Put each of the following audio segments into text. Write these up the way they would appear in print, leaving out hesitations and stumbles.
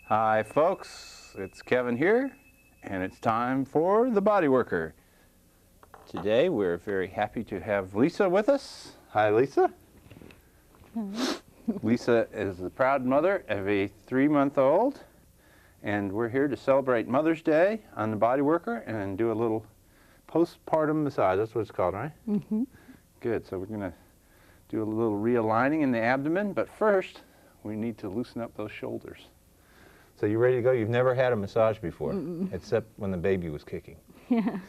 Hi folks, it's Kevin here, and it's time for the Bodyworker. Today we're very happy to have Lisa with us. Hi Lisa. Hi. Lisa is the proud mother of a 3-month-old, and we're here to celebrate Mother's Day on the Bodyworker and do a little postpartum massage. That's what it's called, right? Mm-hmm. Good, so we're going to do a little realigning in the abdomen, but first we need to loosen up those shoulders. So you ready to go? You've never had a massage before, except when the baby was kicking. Yeah,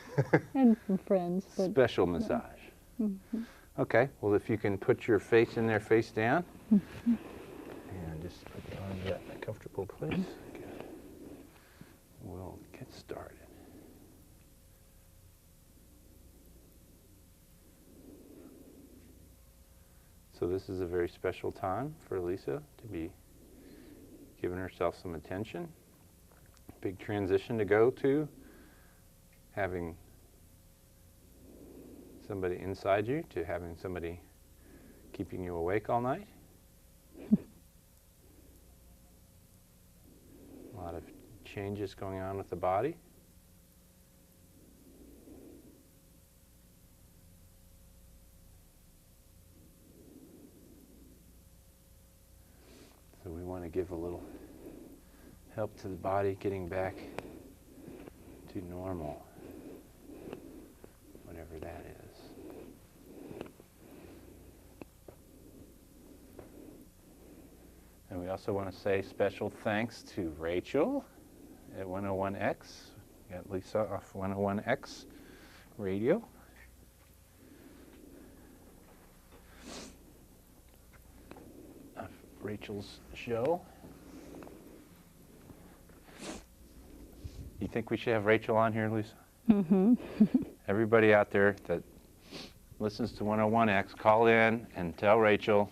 and from friends. But Special massage. Mm-hmm. Okay, well if you can put your face in there, face down, and just put the arms in a comfortable place. Good. We'll get started. So this is a very special time for Lisa to be giving herself some attention. Big transition to go to, having somebody inside you to having somebody keeping you awake all night. A lot of changes going on with the body. So we want to give a little help to the body getting back to normal, whatever that is. And we also want to say special thanks to Rachel at 101X. We got Lisa off 101X radio. Rachel's show. You think we should have Rachel on here, Lisa? Mm-hmm. Everybody out there that listens to 101X, call in and tell Rachel,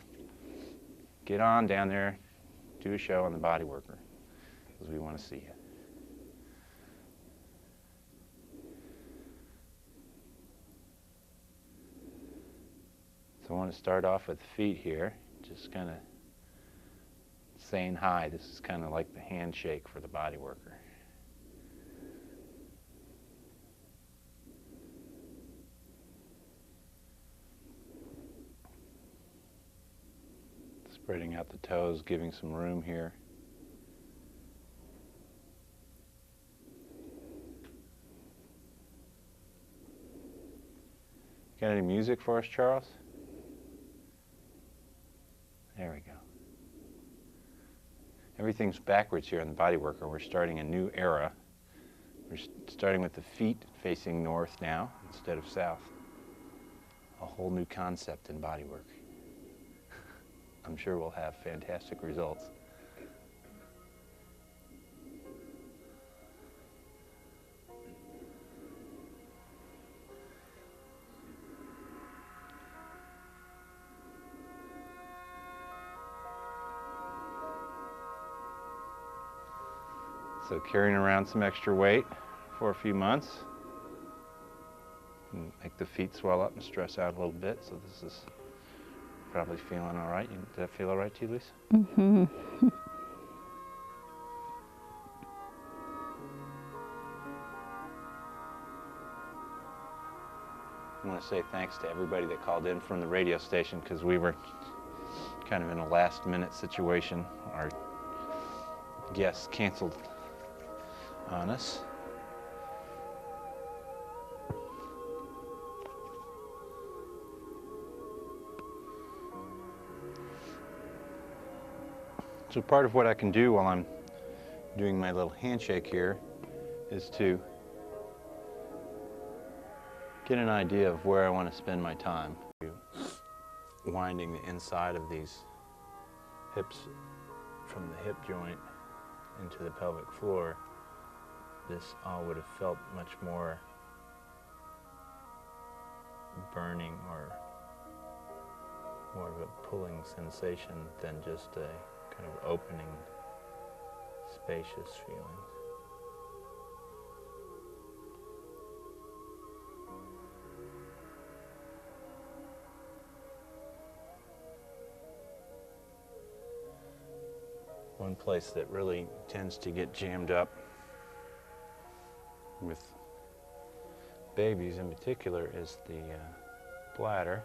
get on down there, do a show on the Bodyworker, because we want to see you. So I want to start off with the feet here, just kind of saying hi. This is kind of like the handshake for the Bodyworker. Spreading out the toes, giving some room here. Got any music for us, Charles? There we go. Everything's backwards here in the Bodyworker. We're starting a new era. We're starting with the feet facing north now instead of south. A whole new concept in bodywork. I'm sure we'll have fantastic results. So carrying around some extra weight for a few months can make the feet swell up and stress out a little bit. So this is probably feeling all right. Does that feel all right to you, Lisa? Mm-hmm. I want to say thanks to everybody that called in from the radio station, because we were kind of in a last-minute situation. Our guests canceled on us. So part of what I can do while I'm doing my little handshake here is to get an idea of where I want to spend my time. Winding the inside of these hips from the hip joint into the pelvic floor, this all would have felt much more burning or more of a pulling sensation than just a kind of opening, spacious feeling. One one place that really tends to get jammed up with babies in particular is the bladder,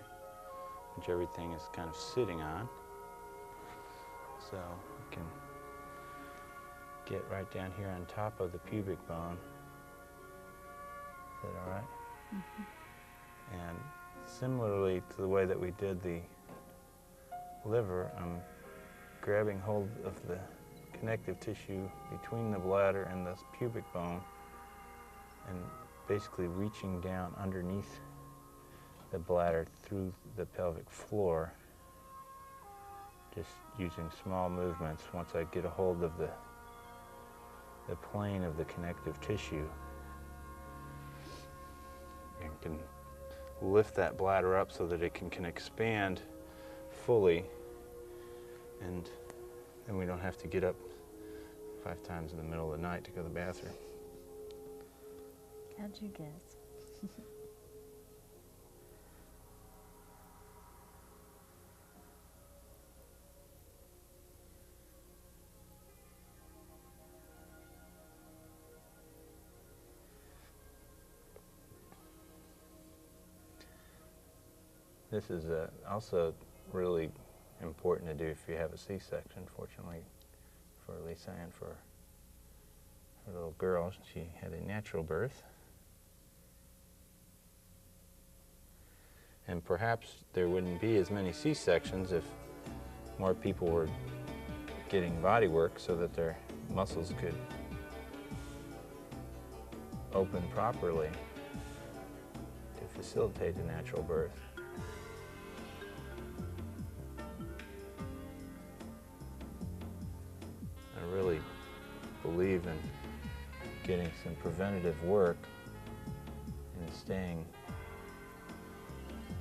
which everything is kind of sitting on. So we can get right down here on top of the pubic bone. Is that all right? Mm-hmm. And similarly to the way that we did the liver, I'm grabbing hold of the connective tissue between the bladder and the pubic bone and basically reaching down underneath the bladder through the pelvic floor, just using small movements. Once I get a hold of the plane of the connective tissue, and can lift that bladder up so that it can expand fully, and then we don't have to get up 5 times in the middle of the night to go to the bathroom. How'd you guess? This is also really important to do if you have a C-section. Fortunately for Lisa and for her little girl, she had a natural birth. And perhaps there wouldn't be as many C-sections if more people were getting body work so that their muscles could open properly to facilitate a natural birth. I really believe in getting some preventative work and staying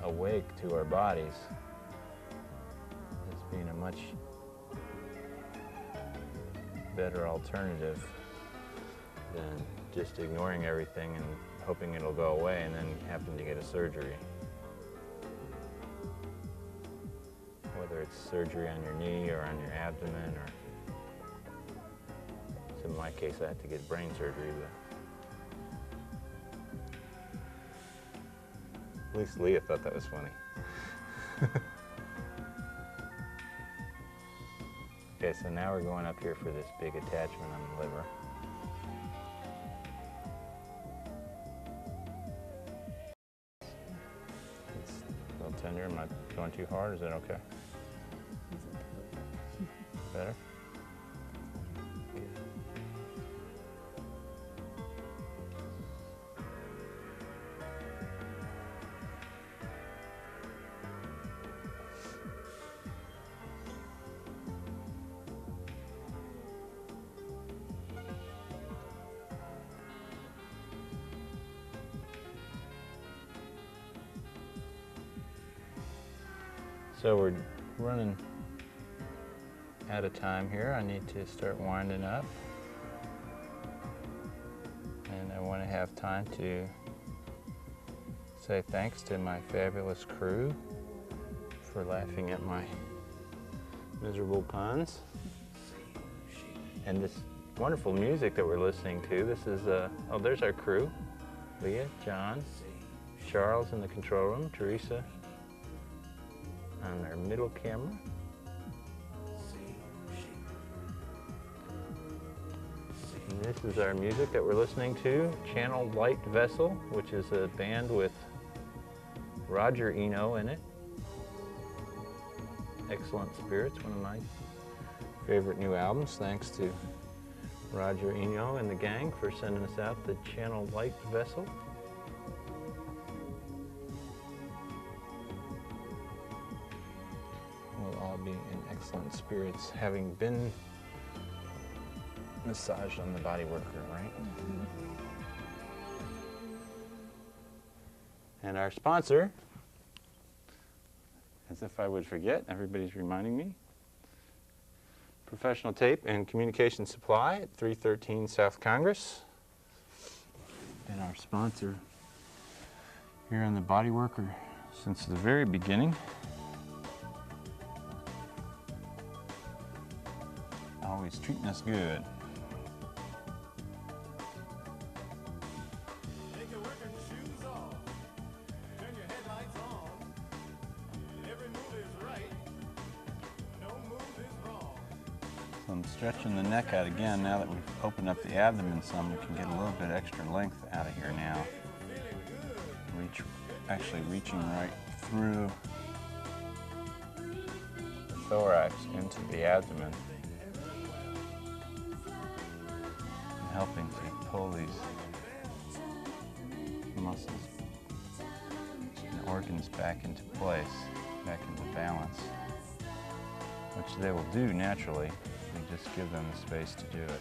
awake to our bodies as being a much better alternative than just ignoring everything and hoping it'll go away and then happen to get a surgery. Whether it's surgery on your knee or on your abdomen, or in my case I had to get brain surgery, but at least Leah thought that was funny. Okay, so now we're going up here for this big attachment on the liver. It's a little tender. Am I going too hard? Is that okay? Better? So we're running out of time here. I need to start winding up. And I want to have time to say thanks to my fabulous crew for laughing at my miserable puns. And this wonderful music that we're listening to, this is, oh, there's our crew. Leah, John, Charles in the control room, Teresa on our middle camera. And this is our music that we're listening to, Channel Light Vessel, which is a band with Roger Eno in it. Excellent Spirits, one of my favorite new albums. Thanks to Roger Eno and the gang for sending us out the Channel Light Vessel. We'll all be in excellent spirits, having been massaged on the Bodyworker, right? Mm-hmm. And our sponsor, as if I would forget, everybody's reminding me, Professional Tape and Communication Supply at 313 South Congress. Been our sponsor here on the Bodyworker since the very beginning. Always treating us good. Take your working shoes off. Turn your headlights on. Every move is right. No move is wrong. So I'm stretching the neck out again. Now that we've opened up the abdomen some, we can get a little bit extra length out of here now. Actually reaching right through the thorax into the abdomen. And helping to pull these muscles and organs back into place, back into balance, which they will do naturally. We just give them the space to do it.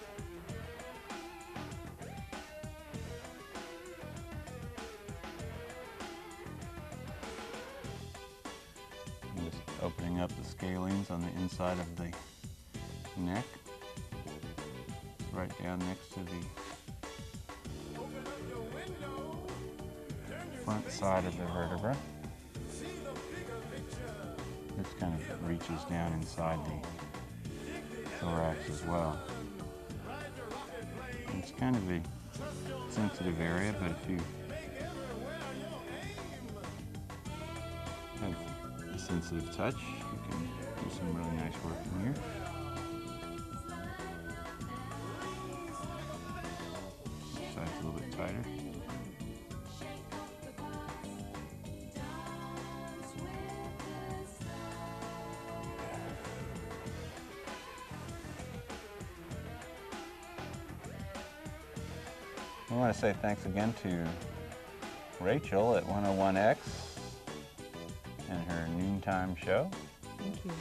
I'm just opening up the scalenes on the inside of the neck, right down next to the front side of the vertebra. This kind of reaches down inside the thorax as well. It's kind of a sensitive area, but if you have a sensitive touch, you can do some really nice work in here. This side's a little bit tighter. I want to say thanks again to Rachel at 101X and her noontime show. Thank you,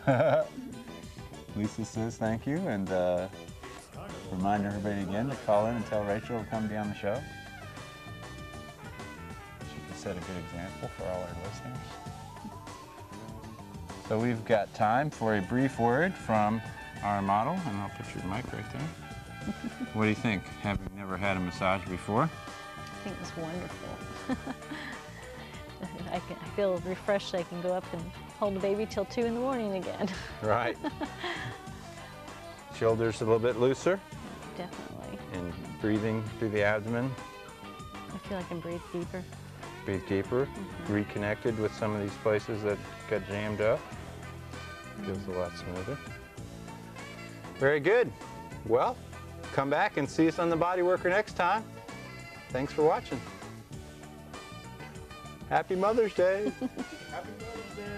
Rachel. Lisa says thank you, and remind everybody again to call in and tell Rachel to come be on the show. She can set a good example for all our listeners. So we've got time for a brief word from our model, and I'll put your mic right there. What do you think, having never had a massage before? I think it's wonderful. I feel refreshed. I can go up and hold the baby till 2 in the morning again. Right. Shoulders a little bit looser. Definitely. And breathing through the abdomen. I feel I can breathe deeper. Breathe deeper. Reconnected with some of these places that got jammed up. Feels a lot smoother. Very good. Well, come back and see us on the Bodyworker next time. Thanks for watching. Happy Mother's Day. Happy Mother's Day.